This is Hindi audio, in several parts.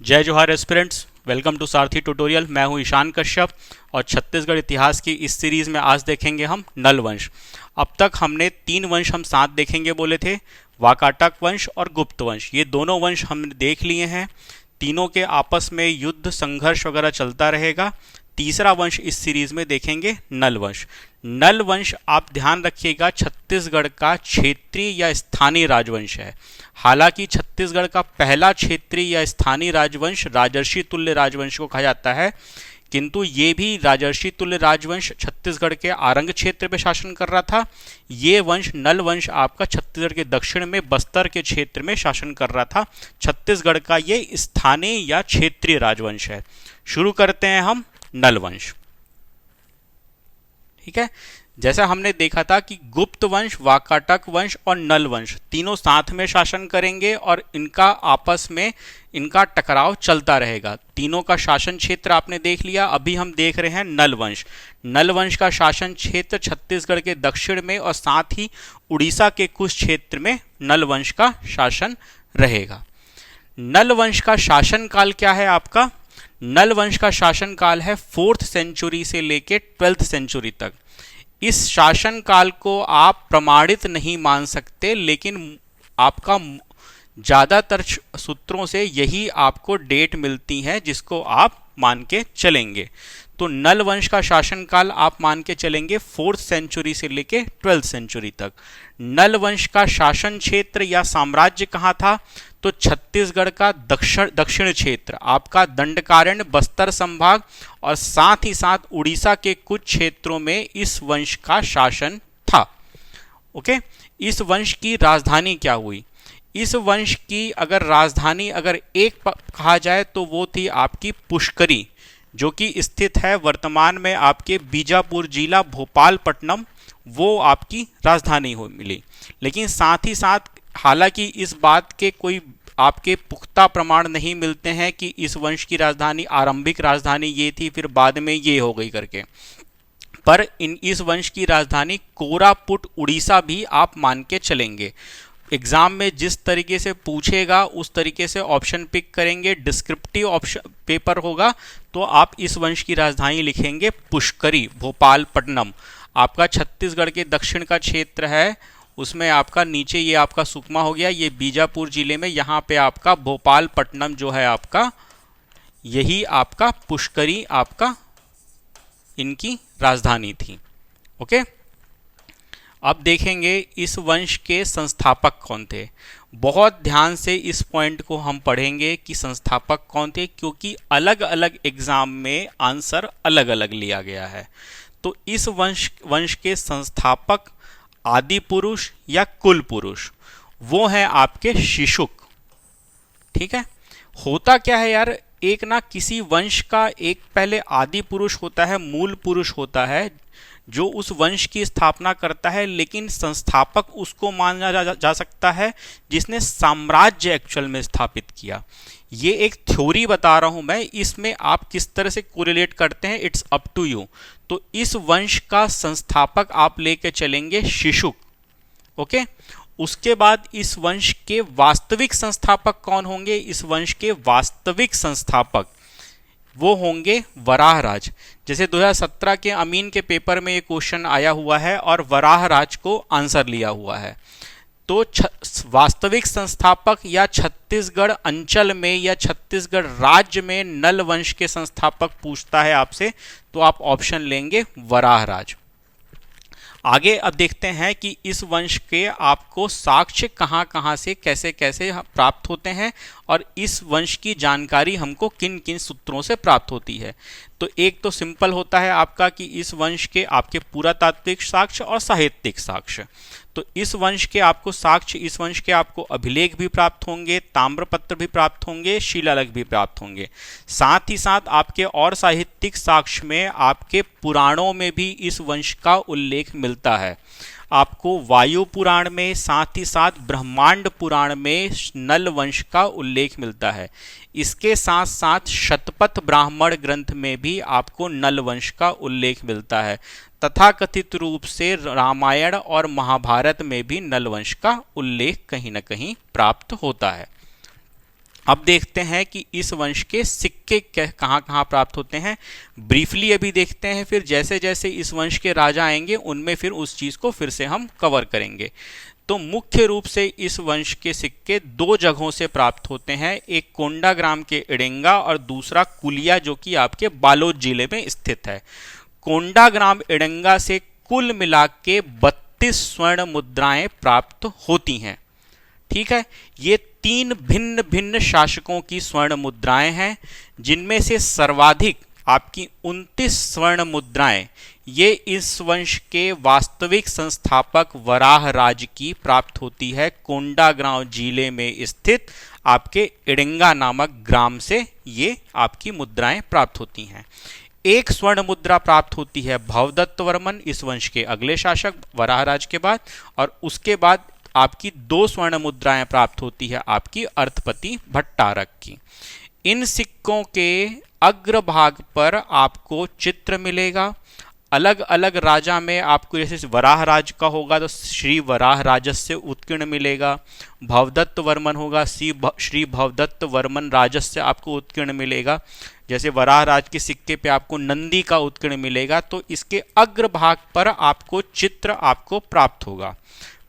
जय जोहार aspirants, welcome to Sarathi tutorial. मैं हूं ईशान कश्यप और छत्तीसगढ़ इतिहास की इस सीरीज में आज देखेंगे हम नल वंश। अब तक हमने तीन वंश हम साथ देखेंगे बोले थे, वाकाटक वंश और गुप्त वंश। ये दोनों वंश हमने देख लिए हैं। तीनों के आपस में युद्ध संघर्ष वगैरह चलता रहेगा। तीसरा वंश इस सीरीज में देखेंगे नल वंश। नल वंश आप ध्यान रखिएगा छत्तीसगढ़ का क्षेत्रीय या स्थानीय राजवंश है। हालांकि छत्तीसगढ़ का पहला क्षेत्रीय या स्थानीय राजवंश राजर्षि तुल्य राजवंश को कहा जाता है, किंतु ये भी राजर्षि तुल्य राजवंश छत्तीसगढ़ के आरंग क्षेत्र पे शासन कर रहा था। ये वंश नल वंश आपका छत्तीसगढ़ के दक्षिण में बस्तर के क्षेत्र में शासन कर रहा था। छत्तीसगढ़ का ये स्थानीय या क्षेत्रीय राजवंश है। शुरू करते हैं हम नल वंश। ठीक है, जैसा हमने देखा था कि गुप्त वंश, वाकाटक वंश और नल वंश तीनों साथ में शासन करेंगे और इनका आपस में इनका टकराव चलता रहेगा। तीनों का शासन क्षेत्र आपने देख लिया। अभी हम देख रहे हैं नल वंश। नल वंश का शासन क्षेत्र छत्तीसगढ़ के दक्षिण में और साथ ही उड़ीसा के कुछ क्षेत्र में नल वंश का शासन रहेगा। नल वंश का शासन काल क्या है आपका? नल वंश का शासन काल है 4th सेंचुरी से लेके 12th सेंचुरी तक। इस शासन काल को आप प्रमाणित नहीं मान सकते, लेकिन आपका ज़्यादातर सूत्रों से यही आपको डेट मिलती है जिसको आप मान के चलेंगे। तो नल वंश का शासनकाल आप मान के चलेंगे 4th सेंचुरी से लेके 12th सेंचुरी तक। नल वंश का शासन क्षेत्र या साम्राज्य कहाँ था? तो छत्तीसगढ़ का दक्षिण क्षेत्र, आपका दंडकारण्य, बस्तर संभाग और साथ ही साथ उड़ीसा के कुछ क्षेत्रों में इस वंश का शासन था। ओके, इस वंश की राजधानी क्या हुई? इस वंश की अगर राजधानी अगर एक कहा जाए तो वो थी आपकी पुष्करी, जो कि स्थित है वर्तमान में आपके बीजापुर जिला भोपालपट्टनम। वो आपकी राजधानी हो मिली। लेकिन साथ ही साथ हालांकि इस बात के कोई आपके पुख्ता प्रमाण नहीं मिलते हैं कि इस वंश की राजधानी, आरंभिक राजधानी ये थी फिर बाद में ये हो गई करके, पर इस वंश की राजधानी कोरापुट उड़ीसा भी आप मान के चलेंगे। एग्जाम में जिस तरीके से पूछेगा उस तरीके से ऑप्शन पिक करेंगे। डिस्क्रिप्टिव ऑप्शन पेपर होगा तो आप इस वंश की राजधानी लिखेंगे पुष्करी, भोपालपट्टनम। आपका छत्तीसगढ़ के दक्षिण का क्षेत्र है, उसमें आपका नीचे ये आपका सुकमा हो गया, ये बीजापुर जिले में यहाँ पे आपका भोपालपट्टनम जो है आपका, यही आपका पुष्करी आपका इनकी राजधानी थी। ओके, अब देखेंगे इस वंश के संस्थापक कौन थे। बहुत ध्यान से इस पॉइंट को हम पढ़ेंगे कि संस्थापक कौन थे, क्योंकि अलग अलग एग्जाम में आंसर अलग अलग लिया गया है। तो इस वंश के संस्थापक, आदि पुरुष या कुल पुरुष, वो हैं आपके शिशुक। ठीक है, होता क्या है यार, एक ना किसी वंश का एक पहले आदि पुरुष होता है, मूल पुरुष होता है जो उस वंश की स्थापना करता है, लेकिन संस्थापक उसको माना जा सकता है जिसने साम्राज्य एक्चुअल में स्थापित किया। ये एक थ्योरी बता रहा हूं मैं, इसमें आप किस तरह से कोरिलेट करते हैं इट्स अप टू यू। तो इस वंश का संस्थापक आप लेके चलेंगे शिशुक। ओके, उसके बाद इस वंश के वास्तविक संस्थापक कौन होंगे? इस वंश के वास्तविक संस्थापक वो होंगे वराहराज। जैसे 2017 के अमीन के पेपर में ये क्वेश्चन आया हुआ है और वराहराज को आंसर लिया हुआ है। तो वास्तविक संस्थापक या छत्तीसगढ़ अंचल में या छत्तीसगढ़ राज्य में नल वंश के संस्थापक पूछता है आपसे, तो आप ऑप्शन लेंगे वराहराज। आगे अब देखते हैं कि इस वंश के आपको साक्ष्य कहाँ कहाँ से कैसे कैसे प्राप्त होते हैं और इस वंश की जानकारी हमको किन किन सूत्रों से प्राप्त होती है। तो एक तो सिंपल होता है आपका कि इस वंश के आपके पुरातात्विक साक्ष्य और साहित्यिक साक्ष्य। तो इस वंश के आपको साक्ष्य, इस वंश के आपको अभिलेख भी प्राप्त होंगे, ताम्रपत्र भी प्राप्त होंगे, शिलालेख भी प्राप्त होंगे। साथ ही साथ आपके और साहित्यिक साक्ष्य में आपके पुराणों में भी इस वंश का उल्लेख मिलता है। आपको वायु पुराण में, साथ ही साथ ब्रह्मांड पुराण में नल वंश का उल्लेख मिलता है। इसके साथ साथ शतपथ ब्राह्मण ग्रंथ में भी आपको नल वंश का उल्लेख मिलता है। तथाकथित रूप से रामायण और महाभारत में भी नल वंश का उल्लेख कहीं न कहीं प्राप्त होता है। अब देखते हैं कि इस वंश के सिक्के कहाँ कहाँ प्राप्त होते हैं, ब्रीफली अभी देखते हैं, फिर जैसे जैसे इस वंश के राजा आएंगे उनमें फिर उस चीज़ को फिर से हम कवर करेंगे। तो मुख्य रूप से इस वंश के सिक्के दो जगहों से प्राप्त होते हैं, एक कोंडाग्राम के इडेंगा और दूसरा कुलिया जो कि आपके बालोद जिले में स्थित है। कोंडाग्राम इडेंगा से कुल मिला के 32 स्वर्ण मुद्राएं प्राप्त होती हैं। ठीक है, ये 3 भिन्न भिन्न शासकों की स्वर्ण मुद्राएं हैं, जिनमें से सर्वाधिक आपकी 29 स्वर्ण मुद्राएं ये इस वंश के वास्तविक संस्थापक वराहराज की प्राप्त होती है। कोंडागांव जिले में स्थित आपके इडेंगा नामक ग्राम से ये आपकी मुद्राएं प्राप्त होती हैं। एक स्वर्ण मुद्रा प्राप्त होती है भवदत्त वर्मन, इस वंश के अगले शासक वराहराज के बाद, और उसके बाद आपकी 2 स्वर्ण मुद्राएं प्राप्त होती है आपकी अर्थपति भट्टारक की। इन सिक्कों के अग्रभाग पर आपको चित्र मिलेगा। अलग अलग राजा में आपको जैसे वराहराज का होगा तो श्री वराहराजस्य उत्कीर्ण मिलेगा, भवदत्त वर्मन होगा श्री भवदत्त वर्मन राजस्य आपको उत्कीर्ण मिलेगा। जैसे वराहराज के सिक्के पे आपको नंदी का उत्कीर्ण मिलेगा, तो इसके अग्रभाग पर आपको चित्र आपको प्राप्त होगा।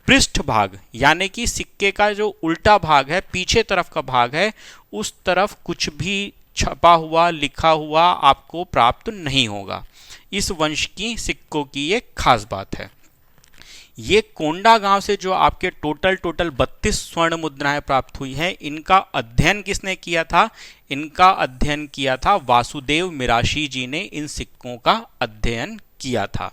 पृष्ठभाग यानी कि सिक्के का जो उल्टा भाग है, पीछे तरफ का भाग है, उस तरफ कुछ भी छपा हुआ लिखा हुआ आपको प्राप्त नहीं होगा। इस वंश की सिक्कों की एक खास बात है। ये कोंडागांव से जो आपके टोटल 32 स्वर्ण मुद्राएं प्राप्त हुई हैं, इनका अध्ययन किसने किया था? इनका अध्ययन किया था वासुदेव मिराशी जी ने इन सिक्कों का अध्ययन किया था।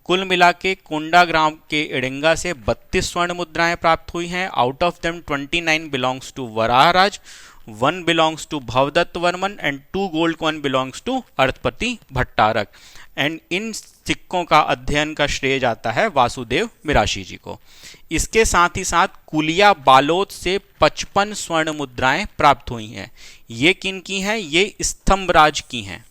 कुल मिला के कोंडाग्राम के इडेंगा से 32 स्वर्ण मुद्राएं प्राप्त हुई हैं। Out of them 29 belongs to Varaharaja, 1 belongs to Bhavadatta Varman and 2 gold coin belongs to Arthapati Bhattaraka. And इन सिक्कों का अध्ययन का श्रेय जाता है वासुदेव मिराशी जी को। इसके साथ ही साथ कुलिया बालोद से 55 स्वर्ण मुद्राएं प्राप्त हुई हैं। ये किन की हैं? ये स्तंभराज की हैं।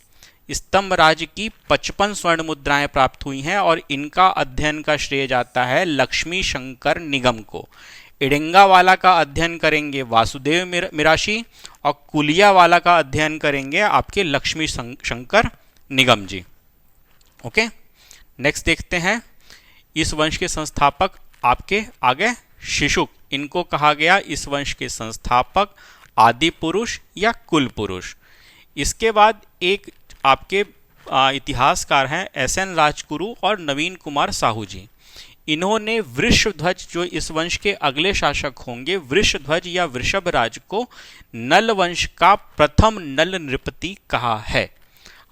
स्तंभराज की 55 स्वर्ण मुद्राएं प्राप्त हुई हैं और इनका अध्ययन का श्रेय जाता है लक्ष्मी शंकर निगम को। इडेंगा वाला का अध्ययन करेंगे वासुदेव मिराशी और कुलिया वाला का अध्ययन करेंगे आपके लक्ष्मी शंकर निगम जी। ओके, नेक्स्ट देखते हैं इस वंश के संस्थापक आपके आगे शिशुक। इनको कहा गया इस वंश के संस्थापक, आदि पुरुष या कुल पुरुष। इसके बाद एक आपके इतिहासकार हैं एसएन राजगुरु और नवीन कुमार साहू जी। इन्होंने वृषध्वज जो इस वंश के अगले शासक होंगे, वृषध्वज या वृषभराज को नल वंश का प्रथम नल नृपति कहा है।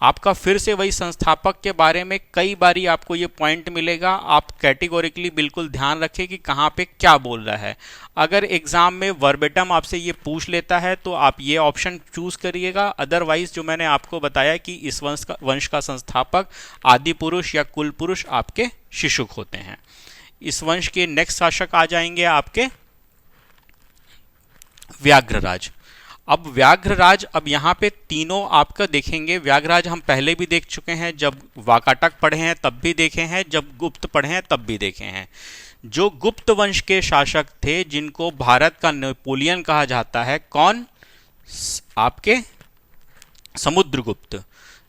आपका फिर से वही संस्थापक के बारे में कई बारी आपको ये पॉइंट मिलेगा। आप कैटेगोरिकली बिल्कुल ध्यान रखें कि कहाँ पे क्या बोल रहा है। अगर एग्जाम में वर्बेटम आपसे ये पूछ लेता है तो आप ये ऑप्शन चूज करिएगा। अदरवाइज जो मैंने आपको बताया कि इस वंश का संस्थापक आदि पुरुष या कुल पुरुष आपके शिशुक होते हैं। इस वंश के नेक्स्ट शासक आ जाएंगे आपके व्याघ्रराज। अब व्याघ्रराज, अब यहाँ पे तीनों आपका देखेंगे। व्याघ्रराज हम पहले भी देख चुके हैं, जब वाकाटक पढ़े हैं तब भी देखे हैं, जब गुप्त पढ़े हैं तब भी देखे हैं। जो गुप्त वंश के शासक थे जिनको भारत का नेपोलियन कहा जाता है, कौन? आपके समुद्रगुप्त।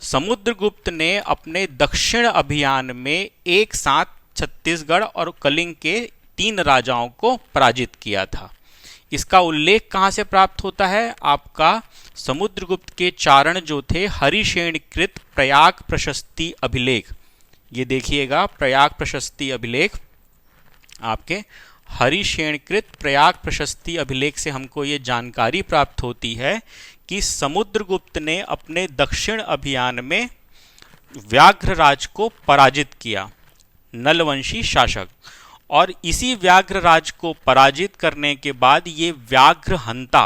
समुद्रगुप्त ने अपने दक्षिण अभियान में एक साथ छत्तीसगढ़ और कलिंग के 3 राजाओं को पराजित किया था। इसका उल्लेख कहाँ से प्राप्त होता है? आपका समुद्रगुप्त के चारण जो थे हरिशेणकृत प्रयाग प्रशस्ति अभिलेख। ये देखिएगा, प्रयाग प्रशस्ति अभिलेख, आपके हरिशेणकृत प्रयाग प्रशस्ति अभिलेख से हमको ये जानकारी प्राप्त होती है कि समुद्रगुप्त ने अपने दक्षिण अभियान में व्याघ्रराज को पराजित किया, नलवंशी शासक। और इसी व्याघ्रराज को पराजित करने के बाद ये व्याघ्रहंता,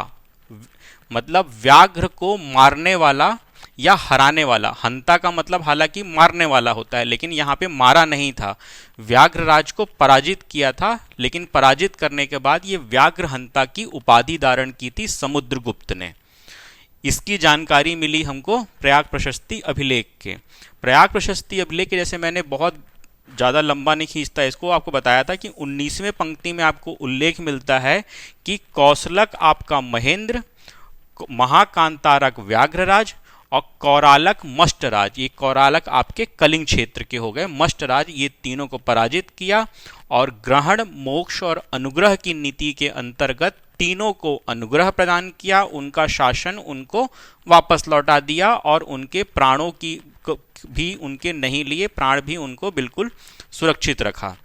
मतलब व्याघ्र को मारने वाला या हराने वाला, हंता का मतलब हालांकि मारने वाला होता है, लेकिन यहाँ पे मारा नहीं था, व्याघ्रराज को पराजित किया था। लेकिन पराजित करने के बाद ये व्याघ्रहंता की उपाधि धारण की थी समुद्रगुप्त ने। इसकी जानकारी मिली हमको प्रयाग प्रशस्ति अभिलेख के। प्रयाग प्रशस्ति अभिलेख के जैसे मैंने बहुत ज़्यादा लंबा नहीं खींचता इसको, आपको बताया था कि 19वें पंक्ति में आपको उल्लेख मिलता है कि कौशलक आपका महेंद्र, महाकांतारक व्याघ्रराज और कौरालक मष्टराज, ये कौरालक आपके कलिंग क्षेत्र के हो गए, मष्टराज ये तीनों को पराजित किया और ग्रहण मोक्ष और अनुग्रह की नीति के अंतर्गत तीनों को अनुग्रह प्रदान किया, उनका शासन उनको वापस लौटा दिया और उनके प्राणों की भी उनके नहीं लिए, प्राण भी उनको बिल्कुल सुरक्षित रखा।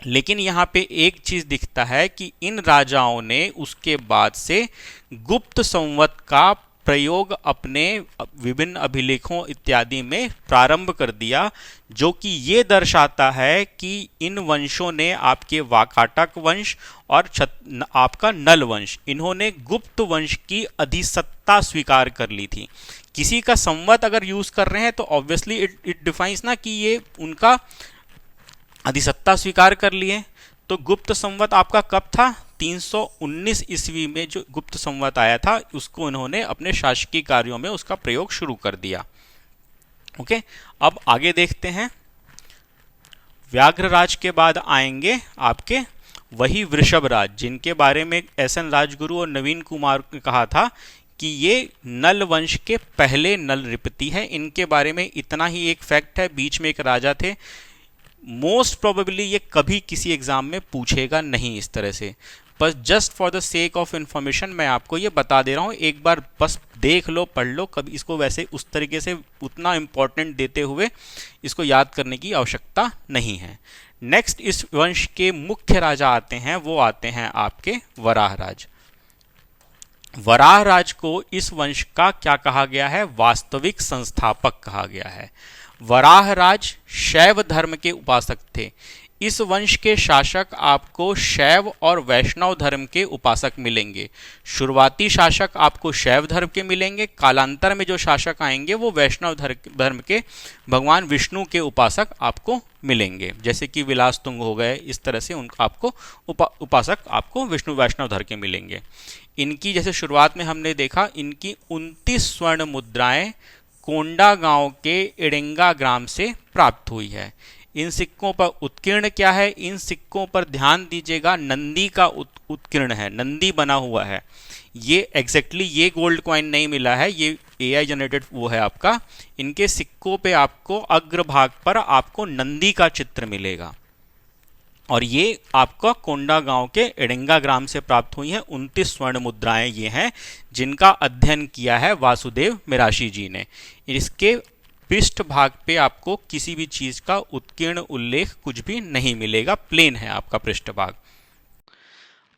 लेकिन यहाँ पे एक चीज दिखता है कि इन राजाओं ने उसके बाद से गुप्त संवत का प्रयोग अपने विभिन्न अभिलेखों इत्यादि में प्रारंभ कर दिया, जो कि ये दर्शाता है कि इन वंशों ने आपके वाकाटक वंश और आपका नल वंश, इन्होंने गुप्त वंश की अधिसत्ता स्वीकार कर ली थी। किसी का संवत अगर यूज कर रहे हैं तो ऑब्वियसली इट डिफाइंस ना कि ये उनका अधिसत्ता स्वीकार कर लिए। तो गुप्त संवत आपका कब था? 319 ईस्वी में जो गुप्त संवत आया था उसको इन्होंने अपने शासकीय कार्यों में उसका प्रयोग शुरू कर दिया। ओके, अब आगे देखते हैं। व्याघ्रराज के बाद आएंगे आपके वही वृषभराज, जिनके बारे में एस.एन. राजगुरु और नवीन कुमार ने कहा था कि ये नल वंश के पहले नल नृपति है। इनके बारे में इतना ही एक फैक्ट है, बीच में एक राजा थे, मोस्ट प्रोबेबली ये कभी किसी एग्जाम में पूछेगा नहीं इस तरह से, बस just for the sake of information मैं आपको ये बता दे रहा हूँ, एक बार बस देख लो पढ़ लो, कभी इसको वैसे उस तरीके से उतना इंपॉर्टेंट देते हुए इसको याद करने की आवश्यकता नहीं है। नेक्स्ट इस वंश के मुख्य राजा आते हैं, वो आते हैं आपके वराहराज। वराहराज को इस वंश का क्या कहा गया है? वास्तविक संस्थापक कहा गया है। वराहराज शैव धर्म के उपासक थे। इस वंश के शासक आपको शैव और वैष्णव धर्म के उपासक मिलेंगे। शुरुआती शासक आपको शैव धर्म के मिलेंगे, कालांतर में जो शासक आएंगे वो वैष्णव धर्म के भगवान विष्णु के उपासक आपको मिलेंगे, जैसे कि विलासतुंग हो गए, इस तरह से उनका आपको उपासक आपको विष्णु वैष्णव धर्म के मिलेंगे। इनकी जैसे शुरुआत में हमने देखा, इनकी 29 स्वर्ण मुद्राएं कोंडा गांव के इडेंगा ग्राम से प्राप्त हुई है। इन सिक्कों पर उत्कीर्ण क्या है? इन सिक्कों पर ध्यान दीजिएगा, नंदी का उत्कीर्ण है, नंदी बना हुआ है। ये एग्जैक्टली ये गोल्ड कॉइन नहीं मिला है, ये एआई जनरेटेड वो है आपका। इनके सिक्कों पे आपको अग्रभाग पर आपको नंदी का चित्र मिलेगा और ये आपका कोंडा गांव के एडेंगा ग्राम से प्राप्त हुई हैं। 29 स्वर्ण मुद्राएं ये हैं जिनका अध्ययन किया है वासुदेव मिराशी जी ने। इसके पृष्ठ भाग पे आपको किसी भी चीज का उत्कीर्ण उल्लेख कुछ भी नहीं मिलेगा, प्लेन है आपका पृष्ठ भाग।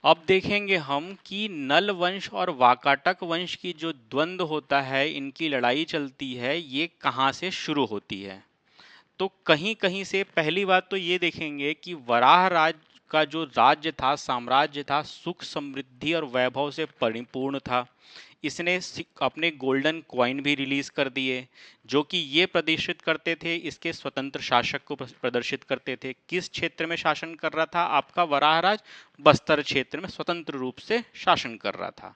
अब देखेंगे हम कि नल वंश और वाकाटक वंश की जो द्वंद्व होता है, इनकी लड़ाई चलती है, ये कहाँ से शुरू होती है। तो कहीं कहीं से पहली बात तो ये देखेंगे कि वराह राज का जो राज्य था, साम्राज्य था, सुख समृद्धि और वैभव से परिपूर्ण था। इसने अपने गोल्डन कॉइन भी रिलीज कर दिए, जो कि ये प्रदर्शित करते थे, इसके स्वतंत्र शासक को प्रदर्शित करते थे। किस क्षेत्र में शासन कर रहा था आपका वराहराज? बस्तर क्षेत्र में स्वतंत्र रूप से शासन कर रहा था।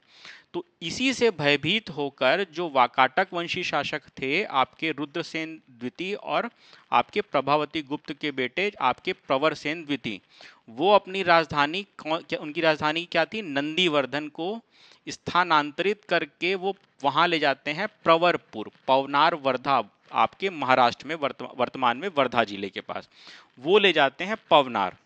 तो इसी से भयभीत होकर जो वाकाटक वंशी शासक थे आपके रुद्रसेन द्वितीय और आपके प्रभावती गुप्त के बेटे आपके प्रवरसेन द्वितीय, वो अपनी राजधानी, उनकी राजधानी क्या थी? नंदीवर्धन को स्थानांतरित करके वो वहां ले जाते हैं प्रवरपुर, पवनार वर्धा, आपके महाराष्ट्र में वर्तमान में वर्धा जिले के पास, वो ले जाते हैं पवनार।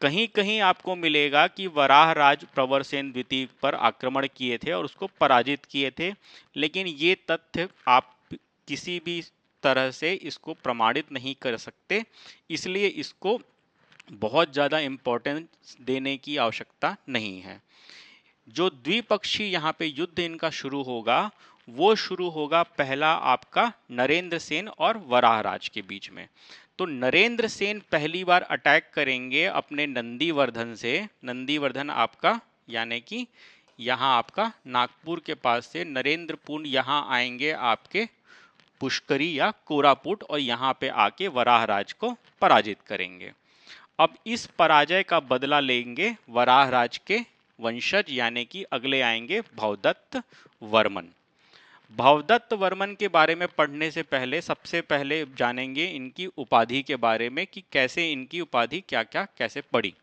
कहीं कहीं आपको मिलेगा कि वराहराज प्रवरसेन द्वितीय पर आक्रमण किए थे और उसको पराजित किए थे, लेकिन ये तथ्य आप किसी भी तरह से इसको प्रमाणित नहीं कर सकते, इसलिए इसको बहुत ज़्यादा इम्पोर्टेंस देने की आवश्यकता नहीं है। जो द्विपक्षीय यहाँ पे युद्ध इनका शुरू होगा, वो शुरू होगा पहला आपका नरेंद्र सेन और वराहराज के बीच में। तो नरेंद्र सेन पहली बार अटैक करेंगे अपने नंदीवर्धन से। नंदीवर्धन आपका यानी कि यहाँ आपका नागपुर के पास से नरेंद्रपुर यहाँ आएंगे आपके पुष्करी या कोरापुट, और यहाँ पे आके वराहराज को पराजित करेंगे। अब इस पराजय का बदला लेंगे वराहराज के वंशज, यानी कि अगले आएंगे भवदत्त वर्मन। भवदत्त वर्मन के बारे में पढ़ने से पहले सबसे पहले जानेंगे इनकी उपाधि के बारे में कि कैसे इनकी उपाधि क्या क्या कैसे पड़ी।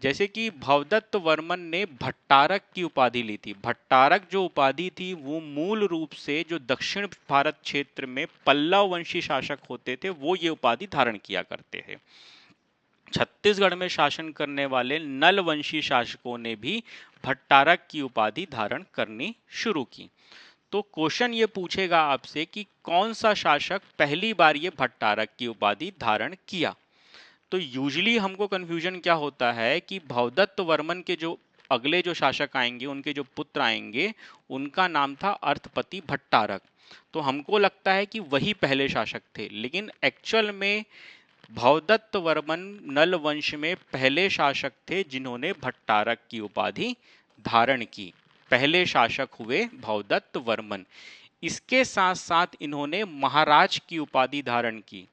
जैसे कि भवदत्त वर्मन ने भट्टारक की उपाधि ली थी। भट्टारक जो उपाधि थी वो मूल रूप से जो दक्षिण भारत क्षेत्र में पल्लव वंशी शासक होते थे वो ये उपाधि धारण किया करते थे। छत्तीसगढ़ में शासन करने वाले नल वंशी शासकों ने भी भट्टारक की उपाधि धारण करनी शुरू की। तो क्वेश्चन ये पूछेगा आपसे कि कौन सा शासक पहली बार ये भट्टारक की उपाधि धारण किया। तो यूजुअली हमको कंफ्यूजन क्या होता है कि भवदत्त वर्मन के जो अगले जो शासक आएंगे, उनके जो पुत्र आएंगे, उनका नाम था अर्थपति भट्टारक। तो हमको लगता है कि वही पहले शासक थे, लेकिन एक्चुअल में भवदत्त वर्मन नल वंश में पहले शासक थे जिन्होंने भट्टारक की उपाधि धारण की। पहले शासक हुए भवदत्त वर्मन। इसके साथ साथ इन्होंने महाराज की उपाधि धारण की।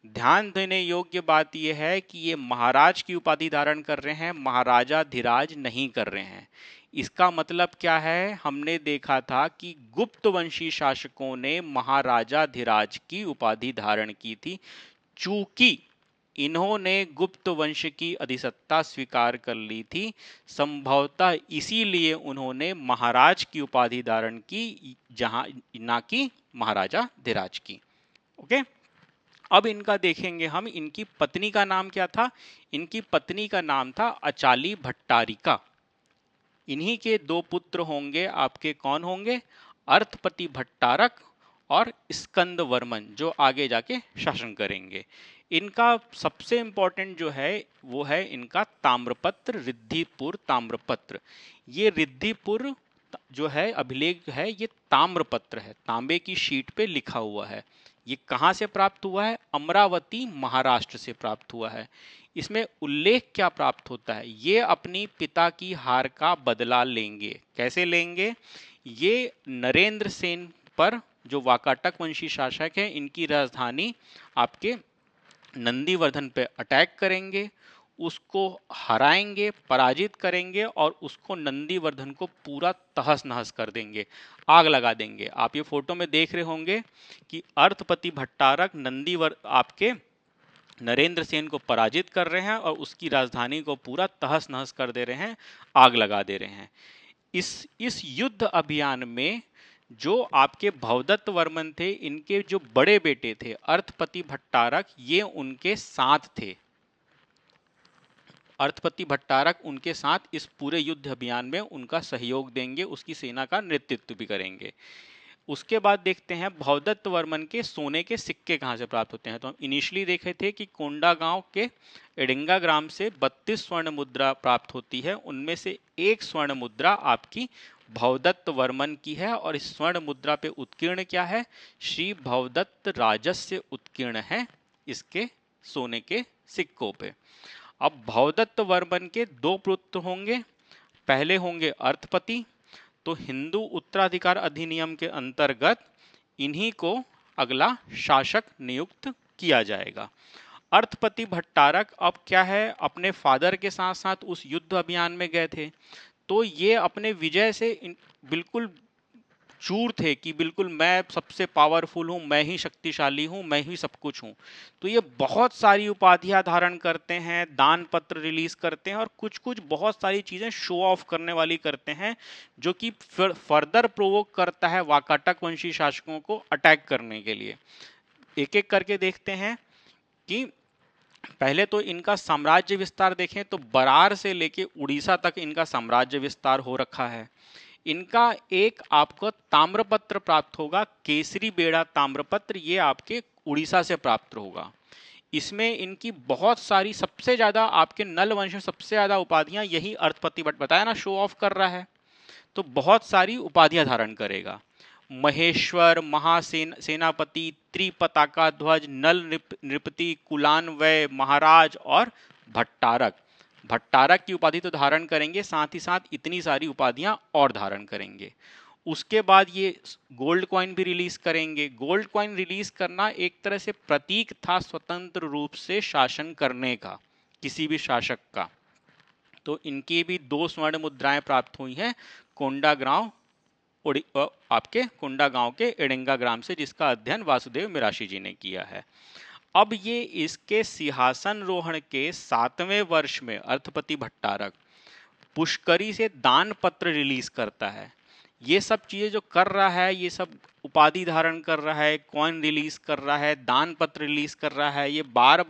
ध्यान देने योग्य बात यह है कि ये महाराज की उपाधि धारण कर रहे हैं, महाराजा धीराज नहीं कर रहे हैं। इसका मतलब क्या है? हमने देखा था कि गुप्त वंशी शासकों ने महाराजा धीराज की उपाधि धारण की थी। चूंकि इन्होंने गुप्त वंश की अधिसत्ता स्वीकार कर ली थी, संभवतः इसीलिए उन्होंने महाराज की उपाधि धारण की, जहां ना कि महाराजा धीराज की। ओके, अब इनका देखेंगे हम। इनकी पत्नी का नाम क्या था? इनकी पत्नी का नाम था अचाली भट्टारिका। इन्हीं के दो पुत्र होंगे आपके। कौन होंगे? अर्थपति भट्टारक और स्कंद वर्मन, जो आगे जाके शासन करेंगे। इनका सबसे इंपॉर्टेंट जो है वो है इनका ताम्रपत्र, रिद्धिपुर ताम्रपत्र। ये रिद्धिपुर जो है अभिलेख है, ये ताम्रपत्र है, तांबे की शीट पे लिखा हुआ है। ये कहाँ से प्राप्त हुआ है? अमरावती, महाराष्ट्र से प्राप्त हुआ है। इसमें उल्लेख क्या प्राप्त होता है? ये अपनी पिता की हार का बदला लेंगे। कैसे लेंगे? ये नरेंद्र सेन पर, जो वाकाटक वंशी शासक है, इनकी राजधानी आपके नंदीवर्धन पे अटैक करेंगे, उसको हराएंगे, पराजित करेंगे और उसको नंदीवर्धन को पूरा तहस नहस कर देंगे, आग लगा देंगे। आप ये फोटो में देख रहे होंगे कि अर्थपति भट्टारक आपके नरेंद्र सेन को पराजित कर रहे हैं और उसकी राजधानी को पूरा तहस नहस कर दे रहे हैं, आग लगा दे रहे हैं। इस युद्ध अभियान में जो आपके भवदत्त वर्मन थे, इनके जो बड़े बेटे थे अर्थपति भट्टारक, ये उनके साथ थे। अर्थपति भट्टारक उनके साथ इस पूरे युद्ध अभियान में उनका सहयोग देंगे, उसकी सेना का नेतृत्व भी करेंगे। उसके बाद देखते हैं भवदत्त वर्मन के सोने के सिक्के कहाँ से प्राप्त होते हैं। तो हम इनिशियली देखे थे कि कोंडागांव के एडिंगा ग्राम से 32 स्वर्ण मुद्रा प्राप्त होती है। उनमें से एक स्वर्ण मुद्रा आपकी भवदत्त वर्मन की है और इस स्वर्ण मुद्रा पे उत्कीर्ण क्या है? श्री भवदत्त राजस्य उत्कीर्ण है इसके सोने के सिक्कों पे। अब भवदत्त वर्मन के दो पुत्र होंगे। पहले होंगे अर्थपति। तो हिंदू उत्तराधिकार अधिनियम के अंतर्गत इन्हीं को अगला शासक नियुक्त किया जाएगा। अर्थपति भट्टारक अब क्या है, अपने फादर के साथ साथ उस युद्ध अभियान में गए थे, तो ये अपने विजय से बिल्कुल चूर थे कि बिल्कुल मैं सबसे पावरफुल हूँ, मैं ही शक्तिशाली हूँ, मैं ही सब कुछ हूँ। तो ये बहुत सारी उपाधियां धारण करते हैं, दान पत्र रिलीज करते हैं और कुछ कुछ बहुत सारी चीज़ें शो ऑफ करने वाली करते हैं, जो कि फर्दर प्रोवोक करता है वाकाटक वंशी शासकों को अटैक करने के लिए। एक एक करके देखते हैं कि पहले तो इनका साम्राज्य विस्तार देखें तो बरार से लेके उड़ीसा तक इनका साम्राज्य विस्तार हो रखा है। इनका एक आपको ताम्रपत्र प्राप्त होगा, केसरी बेड़ा ताम्रपत्र, ये आपके उड़ीसा से प्राप्त होगा। इसमें इनकी बहुत सारी, सबसे ज्यादा आपके नल वंश में सबसे ज्यादा उपाधियां यही अर्थपति भट्ट, बताया ना शो ऑफ कर रहा है, तो बहुत सारी उपाधियां धारण करेगा। महेश्वर, सेनापति, त्रिपताका ध्वज, नल नृपति, कुलानवय, महाराज और भट्टारक। भट्टारक की उपाधि तो धारण करेंगे, साथ ही साथ इतनी सारी उपाधियां और धारण करेंगे। उसके बाद ये गोल्ड कॉइन भी रिलीज करेंगे। गोल्ड कॉइन रिलीज करना एक तरह से प्रतीक था स्वतंत्र रूप से शासन करने का किसी भी शासक का। तो इनकी भी 2 स्वर्ण मुद्राएं प्राप्त हुई हैं कोंडागांव, आपके कोंडागांव के एडिंगा ग्राम से, जिसका अध्ययन वासुदेव मिराशी जी ने किया है। अब ये इसके सिंहासन रोहण के 7वें वर्ष में अर्थपति भट्टारक पुष्करी से दान पत्र रिलीज करता है। ये सब चीजें जो कर रहा है, ये सब उपाधि धारण कर रहा है, कॉइन रिलीज कर रहा है, दान पत्र रिलीज कर रहा है, ये बार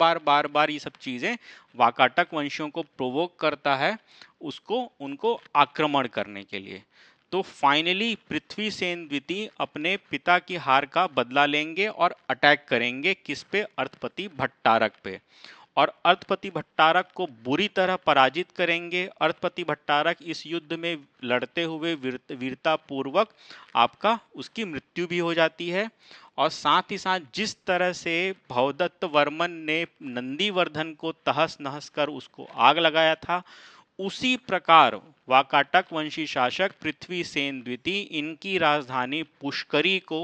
बार ये सब चीजें वाकाटक वंशियों को प्रोवोक करता है उसको उनको आक्रमण करने के लिए। तो फाइनली पृथ्वीसेन द्वितीय अपने पिता की हार का बदला लेंगे और अटैक करेंगे किस पे? अर्थपति भट्टारक पे। और अर्थपति भट्टारक को बुरी तरह पराजित करेंगे। अर्थपति भट्टारक इस युद्ध में लड़ते हुए वीरता पूर्वक आपका उसकी मृत्यु भी हो जाती है। और साथ ही साथ जिस तरह से भवदत्त वर्मन ने नंदीवर्धन को तहस नहस कर उसको आग लगाया था, उसी प्रकार वाकाटक वंशी शासक पृथ्वीसेन द्वितीय इनकी राजधानी पुष्करी को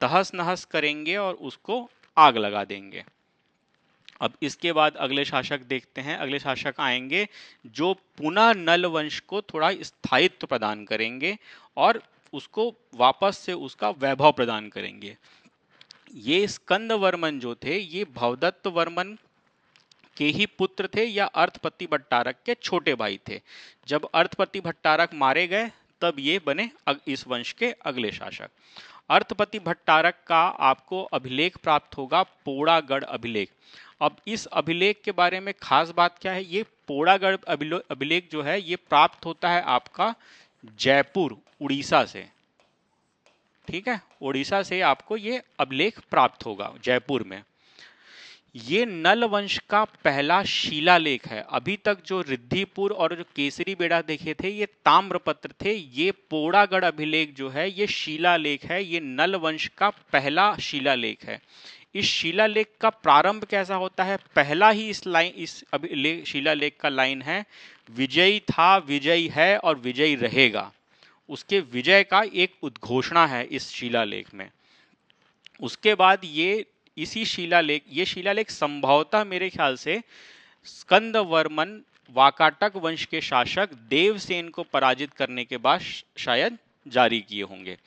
तहस नहस करेंगे और उसको आग लगा देंगे। अब इसके बाद अगले शासक देखते हैं। अगले शासक आएंगे जो पुनः नल वंश को थोड़ा स्थायित्व प्रदान करेंगे और उसको वापस से उसका वैभव प्रदान करेंगे। ये स्कंद वर्मन जो थे ये भवदत्त वर्मन के ही पुत्र थे या अर्थपति भट्टारक के छोटे भाई थे। जब अर्थपति भट्टारक मारे गए तब ये बने इस वंश के अगले शासक। अर्थपति भट्टारक का आपको अभिलेख प्राप्त होगा पोड़ागढ़ अभिलेख। अब इस अभिलेख के बारे में खास बात क्या है? ये पोड़ागढ़ अभिलेख जो है ये प्राप्त होता है आपका जयपुर उड़ीसा से। ठीक है, उड़ीसा से आपको ये अभिलेख प्राप्त होगा जयपुर में। ये नल वंश का पहला शिलालेख है। अभी तक जो रिद्धिपुर और जो केसरी बेड़ा देखे थे ये ताम्रपत्र थे। ये पोड़ागढ़ अभिलेख जो है ये शिलालेख है। ये नल वंश का पहला शिलालेख है। इस शिलालेख का प्रारंभ कैसा होता है? पहला ही इस शिलालेख का लाइन है, विजयी था, विजयी है और विजयी रहेगा। उसके विजय का एक उद्घोषणा है इस शिलालेख में। उसके बाद ये शिलालेख संभवतः मेरे ख्याल से स्कंद वर्मन वाकाटक वंश के शासक देवसेन को पराजित करने के बाद शायद जारी किए होंगे।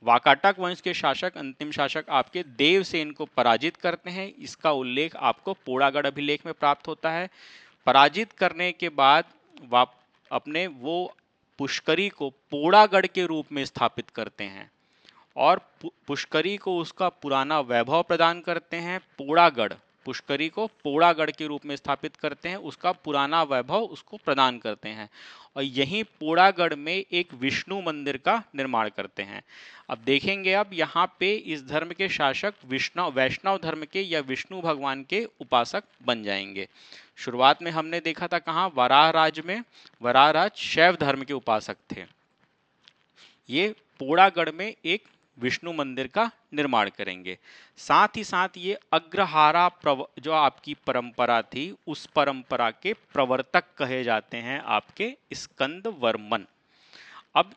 वाकाटक वंश के शासक अंतिम शासक आपके देवसेन को पराजित करते हैं। इसका उल्लेख आपको पोड़ागढ़ अभिलेख में प्राप्त होता है। पराजित करने के बाद अपने वो पुष्करी को पोड़ागढ़ के रूप में स्थापित करते हैं और पुष्करी को उसका पुराना वैभव प्रदान करते हैं। पोड़ागढ़ पुष्करी को पोड़ागढ़ के रूप में स्थापित करते हैं, उसका पुराना वैभव उसको प्रदान करते हैं और यहीं पोड़ागढ़ में एक विष्णु मंदिर का निर्माण करते हैं। अब देखेंगे अब यहाँ पे इस धर्म के शासक वैष्णव धर्म के या विष्णु भगवान के उपासक बन जाएंगे। शुरुआत में हमने देखा था कहाँ? वराहराज में। वराहराज शैव धर्म के उपासक थे। ये पोड़ागढ़ में एक विष्णु मंदिर का निर्माण करेंगे। साथ ही साथ ये अग्रहारा जो आपकी परंपरा थी उस परंपरा के प्रवर्तक कहे जाते हैं आपके स्कंद वर्मन। अब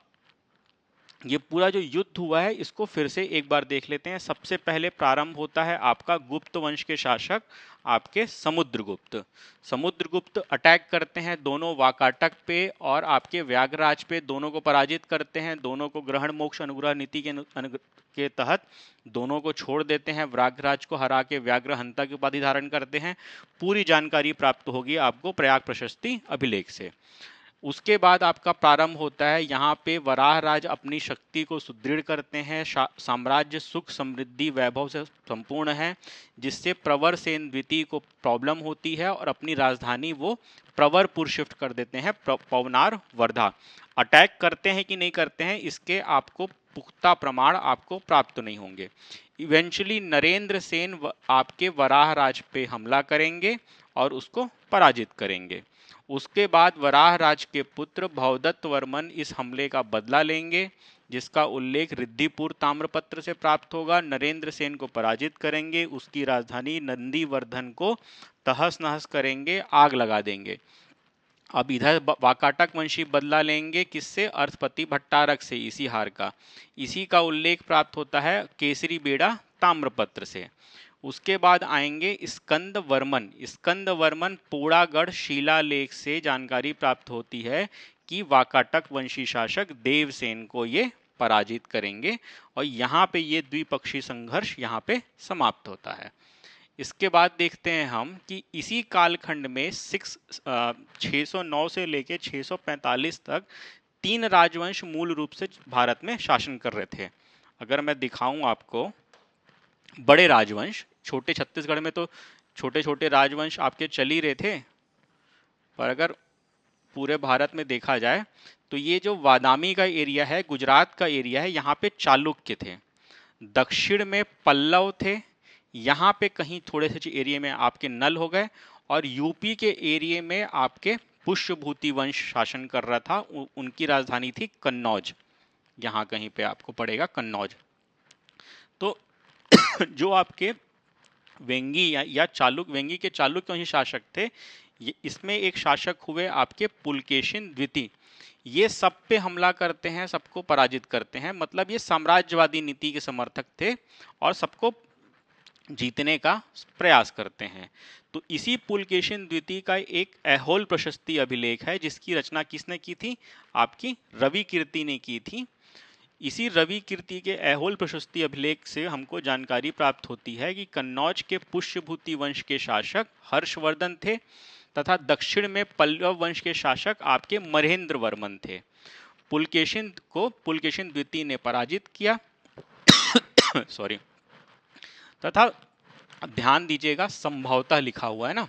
ये पूरा जो युद्ध हुआ है इसको फिर से एक बार देख लेते हैं। सबसे पहले प्रारंभ होता है आपका गुप्त वंश के शासक आपके समुद्रगुप्त। समुद्रगुप्त अटैक करते हैं दोनों वाकाटक पे और आपके व्याघ्रराज पे, दोनों को पराजित करते हैं। दोनों को ग्रहण मोक्ष अनुग्रह नीति के तहत दोनों को छोड़ देते हैं। व्याघ्रराज को हरा के व्याघ्रहंता की उपाधि धारण करते हैं। पूरी जानकारी प्राप्त होगी आपको प्रयाग प्रशस्ति अभिलेख से। उसके बाद आपका प्रारंभ होता है यहाँ पे वराहराज अपनी शक्ति को सुदृढ़ करते हैं। साम्राज्य सुख समृद्धि वैभव से संपूर्ण है, जिससे प्रवर सेन द्वितीय को प्रॉब्लम होती है और अपनी राजधानी वो प्रवरपुर शिफ्ट कर देते हैं, पवनार वर्धा। अटैक करते हैं कि नहीं करते हैं इसके आपको पुख्ता प्रमाण आपको प्राप्त नहीं होंगे। इवेंचुअली नरेंद्र सेन आपके वराहराज पे हमला करेंगे और उसको पराजित करेंगे। उसके बाद वराहराज के पुत्र भवदत्त वर्मन इस हमले का बदला लेंगे, जिसका उल्लेख रिद्धिपुर ताम्रपत्र से प्राप्त होगा। नरेंद्र सेन को पराजित करेंगे, उसकी राजधानी नंदीवर्धन को तहस नहस करेंगे, आग लगा देंगे। अब इधर वाकाटक वंशी बदला लेंगे किससे? अर्थपति भट्टारक से, इसी हार का। इसी का उल्लेख प्राप्त होता है केसरी बेड़ा ताम्रपत्र से। उसके बाद आएंगे स्कंद वर्मन। स्कंद वर्मन पोड़ागढ़ शिलालेख से जानकारी प्राप्त होती है कि वाकाटक वंशी शासक देवसेन को ये पराजित करेंगे और यहाँ पे ये द्विपक्षीय संघर्ष यहाँ पे समाप्त होता है। इसके बाद देखते हैं हम कि इसी कालखंड में 609 से लेके 645 तक 3 राजवंश मूल रूप से भारत में शासन कर रहे थे। अगर मैं दिखाऊं आपको बड़े राजवंश, छोटे छत्तीसगढ़ में तो छोटे छोटे राजवंश आपके चल ही रहे थे, पर अगर पूरे भारत में देखा जाए तो ये जो वादामी का एरिया है, गुजरात का एरिया है, यहाँ पे चालुक्य थे, दक्षिण में पल्लव थे, यहाँ पे कहीं थोड़े से एरिया में आपके नल हो गए, और यूपी के एरिया में आपके पुष्यभूति वंश शासन कर रहा था। उनकी राजधानी थी कन्नौज, यहाँ कहीं पे आपको पड़ेगा कन्नौज। तो जो आपके वेंगी या चालुक्य, वेंगी के चालुक्य वंशी शासक थे, इसमें एक शासक हुए आपके पुलकेशिन द्वितीय। ये सब पे हमला करते हैं, सबको पराजित करते हैं, मतलब ये साम्राज्यवादी नीति के समर्थक थे और सबको जीतने का प्रयास करते हैं। तो इसी पुलकेशिन द्वितीय का एक ऐहोल प्रशस्ति अभिलेख है, जिसकी रचना किसने की थी? आपकी रवि कीर्ति ने की थी। इसी रवि कीर्ति के ऐहोल प्रशस्ति अभिलेख से हमको जानकारी प्राप्त होती है कि कन्नौज के पुष्यभूति वंश के शासक हर्षवर्धन थे, तथा दक्षिण में पल्लव वंश के शासक आपके महेंद्र वर्मन थे। पुलकेशिन को पुलकेशिन द्वितीय ने पराजित किया सॉरी। तथा ध्यान दीजिएगा, संभवतः लिखा हुआ है ना,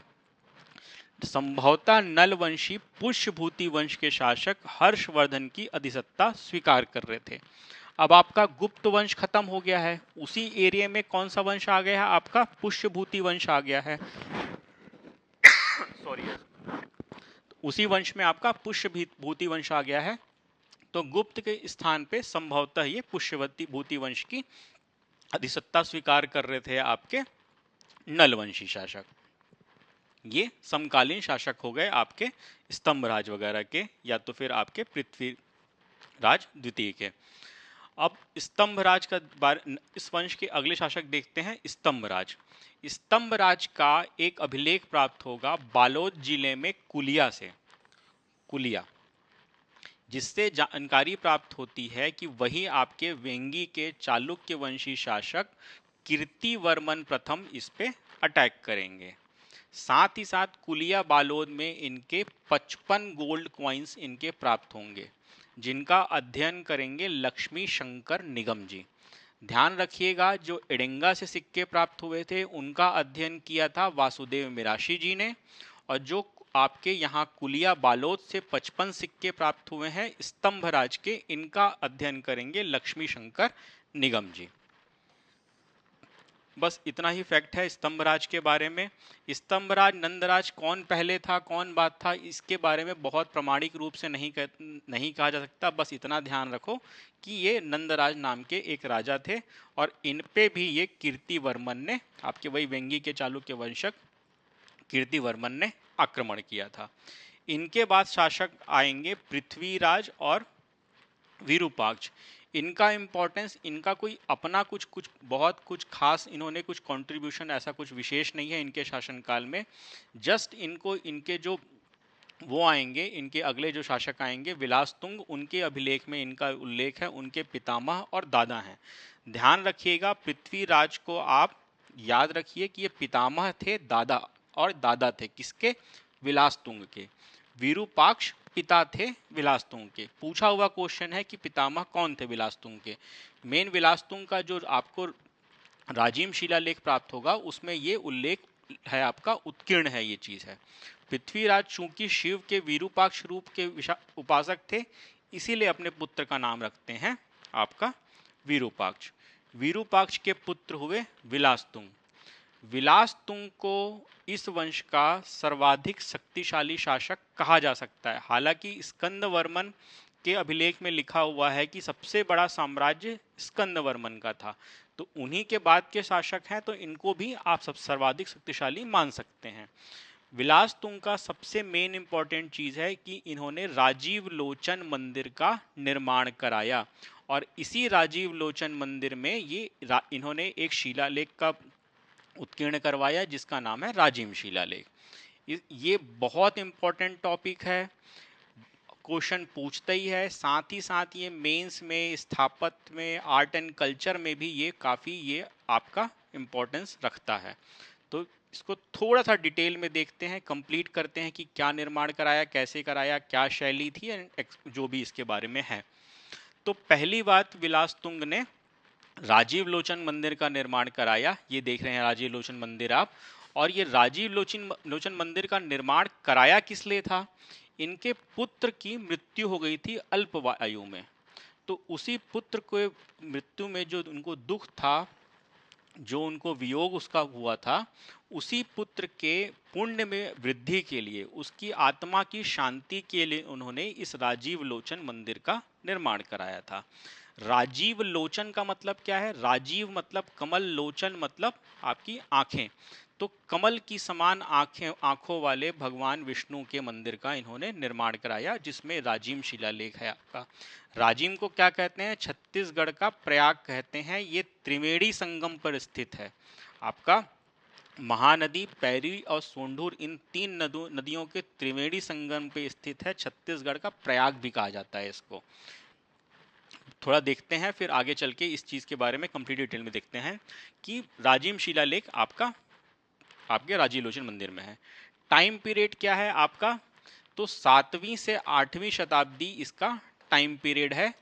संभवतः नलवंशी पुष्यभूति वंश के शासक हर्षवर्धन की अधिसत्ता स्वीकार कर रहे थे। अब आपका गुप्त वंश खत्म हो गया है, उसी एरिया में कौन सा वंश आ गया है? आपका पुष्यभूति वंश आ गया है सॉरी। उसी वंश में आपका पुष्यभूति वंश आ गया है, तो गुप्त के स्थान पे संभवतः ये पुष्यभूति वंश की अधिसत्ता स्वीकार कर रहे थे आपके नलवंशी शासक। ये समकालीन शासक हो गए आपके स्तंभराज वगैरह के, या तो फिर आपके पृथ्वीराज द्वितीय के। अब स्तंभराज का इस वंश के अगले शासक देखते हैं, स्तंभराज। स्तंभराज का एक अभिलेख प्राप्त होगा बालोद जिले में कुलिया से, कुलिया, जिससे जानकारी प्राप्त होती है कि वही आपके वेंगी के चालुक्य वंशी शासक कीर्तिवर्मन प्रथम इस पे अटैक करेंगे। साथ ही साथ कुलिया बालोद में इनके 55 गोल्ड कॉइन्स इनके प्राप्त होंगे, जिनका अध्ययन करेंगे लक्ष्मी शंकर निगम जी। ध्यान रखिएगा, जो एडेंगा से सिक्के प्राप्त हुए थे उनका अध्ययन किया था वासुदेव मिराशी जी ने, और जो आपके यहाँ कुलिया बालोद से 55 सिक्के प्राप्त हुए हैं स्तंभराज के, इनका अध्ययन करेंगे लक्ष्मी शंकर निगम जी। बस इतना ही फैक्ट है स्तंभराज के बारे में। स्तंभराज नंदराज कौन पहले था, कौन बाद था, इसके बारे में बहुत प्रामाणिक रूप से नहीं कहा जा सकता। बस इतना ध्यान रखो कि ये नंदराज नाम के एक राजा थे, और इन पे भी ये कीर्तिवर्मन ने, आपके वही वेंगी के चालुक्य वंशक कीर्तिवर्मन ने आक्रमण किया था। इनके बाद शासक आएंगे पृथ्वीराज और विरूपाक्ष। इनका इंपॉर्टेंस, इनका कोई अपना कुछ बहुत कुछ खास इन्होंने कुछ कंट्रीब्यूशन ऐसा कुछ विशेष नहीं है इनके शासनकाल में। जस्ट इनको इनके जो वो आएंगे, इनके अगले जो शासक आएंगे विलासतुंग, उनके अभिलेख में इनका उल्लेख है, उनके पितामह और दादा हैं। ध्यान रखिएगा, पृथ्वीराज को आप याद रखिए कि ये पितामह थे, दादा और दादा थे किसके? विलासतुंग के। विरूपाक्ष पिता थे विलासतुंग के। पूछा हुआ क्वेश्चन है कि पितामह कौन थे विलासतुंग के। मेन विलासतुंग का जो आपको राजिम शिलालेख प्राप्त होगा उसमें ये उल्लेख है, आपका उत्कीर्ण है, ये चीज है। पृथ्वीराज चूंकि शिव के विरूपाक्ष रूप के उपासक थे, इसीलिए अपने पुत्र का नाम रखते हैं आपका विरूपाक्ष। विरूपाक्ष के पुत्र हुए विलासतुंग। विलासतुंग को इस वंश का सर्वाधिक शक्तिशाली शासक कहा जा सकता है। हालांकि स्कंदवर्मन के अभिलेख में लिखा हुआ है कि सबसे बड़ा साम्राज्य स्कंदवर्मन का था, तो उन्हीं के बाद के शासक हैं, तो इनको भी आप सब सर्वाधिक शक्तिशाली मान सकते हैं। विलासतुंग का सबसे मेन इंपॉर्टेंट चीज है कि इन्होंने राजीव लोचन मंदिर का निर्माण कराया, और इसी राजीव लोचन मंदिर में ये इन्होंने एक शिलालेख का उत्कीर्ण करवाया जिसका नाम है राजिम शिलालेख। ये बहुत इंपॉर्टेंट टॉपिक है, क्वेश्चन पूछता ही है। साथ ही साथ ये मेंस में, स्थापत्य में, आर्ट एंड कल्चर में भी ये काफ़ी ये आपका इम्पोर्टेंस रखता है। तो इसको थोड़ा सा डिटेल में देखते हैं, कंप्लीट करते हैं कि क्या निर्माण कराया, कैसे कराया, क्या शैली थी, जो भी इसके बारे में है। तो पहली बात, विलास तुंग ने राजीव लोचन मंदिर का निर्माण कराया। ये देख रहे हैं राजीव लोचन मंदिर आप। और ये राजीव लोचन मंदिर का निर्माण कराया किस लिए था? इनके पुत्र की मृत्यु हो गई थी अल्प आयु में। तो उसी पुत्र को मृत्यु में जो उनको दुख था, जो उनको वियोग उसका हुआ था, उसी पुत्र के पुण्य में वृद्धि के लिए, उसकी आत्मा की शांति के लिए उन्होंने इस राजीव लोचन मंदिर का निर्माण कराया था। राजीव लोचन का मतलब क्या है? राजीव मतलब कमल, लोचन मतलब आपकी आंखें। तो कमल की समान आंखों वाले भगवान विष्णु के मंदिर का इन्होंने निर्माण कराया, जिसमें राजिम शिलालेख है आपका। राजिम को क्या कहते हैं? छत्तीसगढ़ का प्रयाग कहते हैं। ये त्रिवेणी संगम पर स्थित है आपका। महानदी, पैरी और सोंढूर, इन तीन नदियों के त्रिवेणी संगम पे स्थित है। छत्तीसगढ़ का प्रयाग भी कहा जाता है इसको। थोड़ा देखते हैं, फिर आगे चल के इस चीज़ के बारे में कंप्लीट डिटेल में देखते हैं कि राजिम शिलालेख आपका आपके राजीव लोचन मंदिर में है। टाइम पीरियड क्या है आपका? तो 7वीं से 8वीं शताब्दी इसका टाइम पीरियड है।